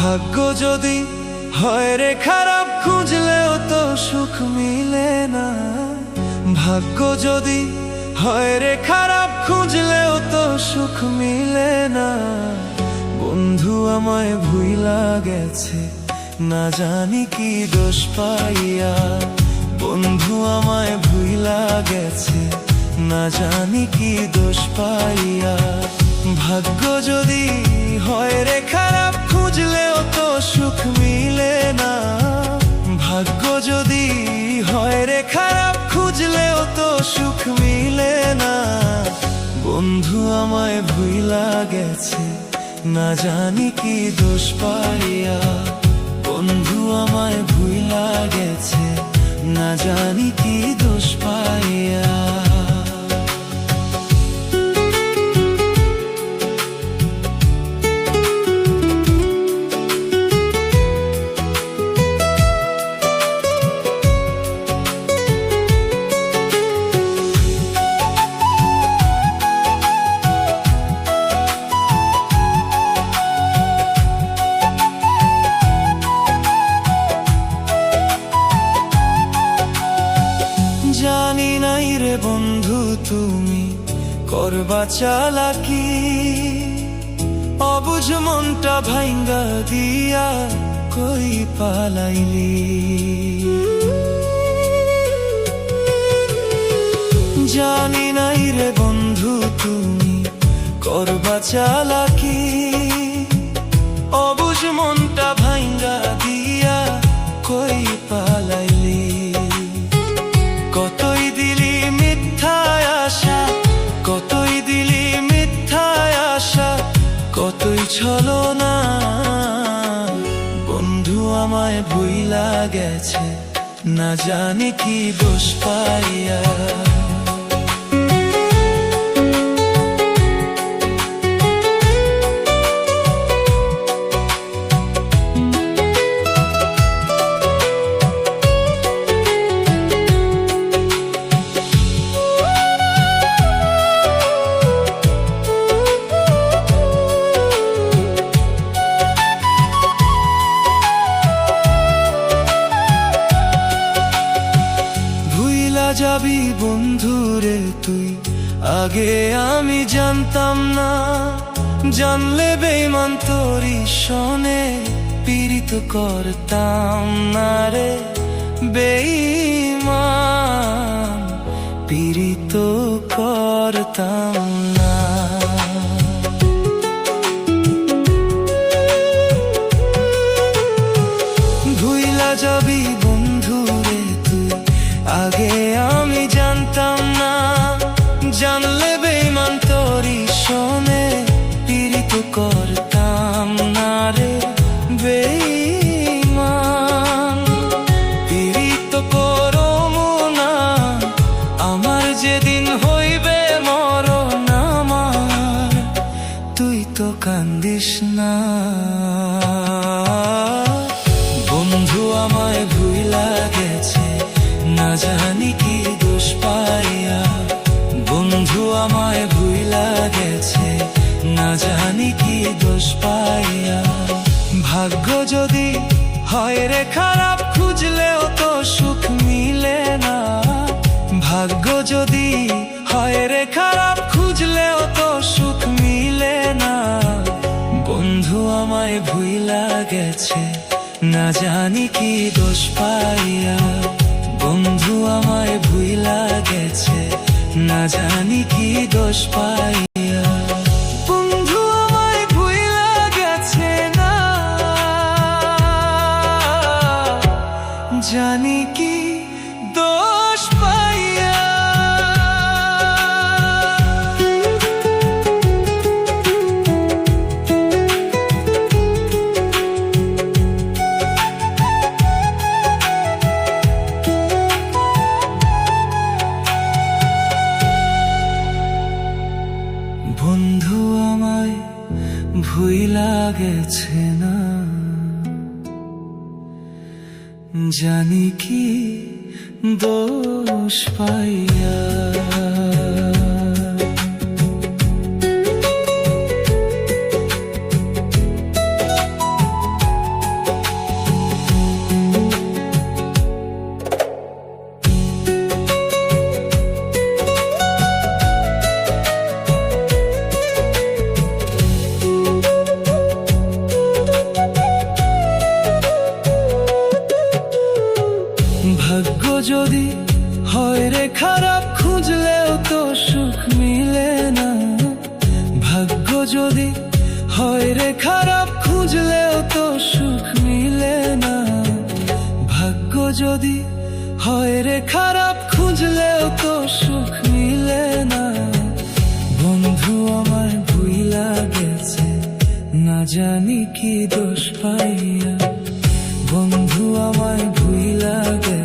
ভাগ্য যদি হয় রে খারাপ, খুঁজলেও তো সুখ মিলে না। ভাগ্য যদি হয় রে খারাপ, খুঁজলেও তো সুখ মিলে না। বন্ধু আমায় ভুইলা গেছে, না জানি কি দোষ পাইয়া। বন্ধু আমায় ভুইলা গেছে, না জানি কি দোষ পাইয়া। ভাগ্য যদি হয় রে খারাপ, খুঁজলেও তো সুখ মিলে না। ভাগ্য যদি হয় রে খারাপ, খুঁজলেও তো সুখ মিলে না। বন্ধু আমায় ভুইলা গেছে, না জানি কি দোষ পাইয়া। বন্ধু আমায় ভুইলা গেছে, না জানি কি দোষ পাইয়া। জানি নাই রে বন্ধু তুমি করবা চালাকি, অবুঝ মনটা ভাঙ্গা দিয়া কই পালাইলি। জানি নাই রে বন্ধু তুমি করবা চালাকি, অবুঝ মনটা ভাঙ্গা দিয়া কই পালাইলি। কতই দিলি মিথ্যায় আশা, কতই দিলি মিথ্যায় আশা, কতই ছলনা। বন্ধু আমায় ভুইলা গেছে, না জানি কি দোষ পাইয়া। যাবি বন্ধুরে তুই, আগে আমি জানতাম না। জানলে বেঈমান তোরি শোনে পীড়িত করতাম না রে। বেঈমান পীড়িত করতাম না। ভুইলা যাবি বন্ধুরে তুই, আগে আমি জানতাম না। জানলে বেঈমান তোরি শোনে পীড়িত করতাম না রে। বেঈমান পীড়িত করমু না, আমার যেদিন হইবে মরণ আমার, তুই তো কান্দিস না। বন্ধু আমায় ভুইলা গেছে, না জানি কি দোষ পাইয়া। বন্ধু আমায় ভুইলা গেছে, না জানি কি দোষ পাইয়া। ভাগ্য যদি হয় রে খারাপ, খুঁজলেও তো সুখ মিলে না। ভাগ্য যদি হয় রে খারাপ, খুঁজলেও তো সুখ মিলে না। বন্ধু আমায় ভুইলা গেছে, না জানি কি দোষ পাইয়া। বন্ধু আমায় ভুইলা গেছে, না জানি কি দোষ পাইয়া। বন্ধু আমায় ভুইলা গেছে, না জানি কি দোষ পাইয়া। বন্ধু আমায় ভুইলা গেছে, না জানি কি দোষ পাইয়া। যদি হয় রে খারাপ, খুঁজলেও তো সুখ মিলে না। ভাগ্য যদি হয় রে খারাপ, খুঁজলেও তো সুখ মিলে না। ভাগ্য যদি হয় রে খারাপ, খুঁজলেও তো সুখ মিলে না। বন্ধু আমার ভুইলা গেছে, না জানি কি দোষ পাইয়া। বন্ধু আমার ভুইলা গেছে,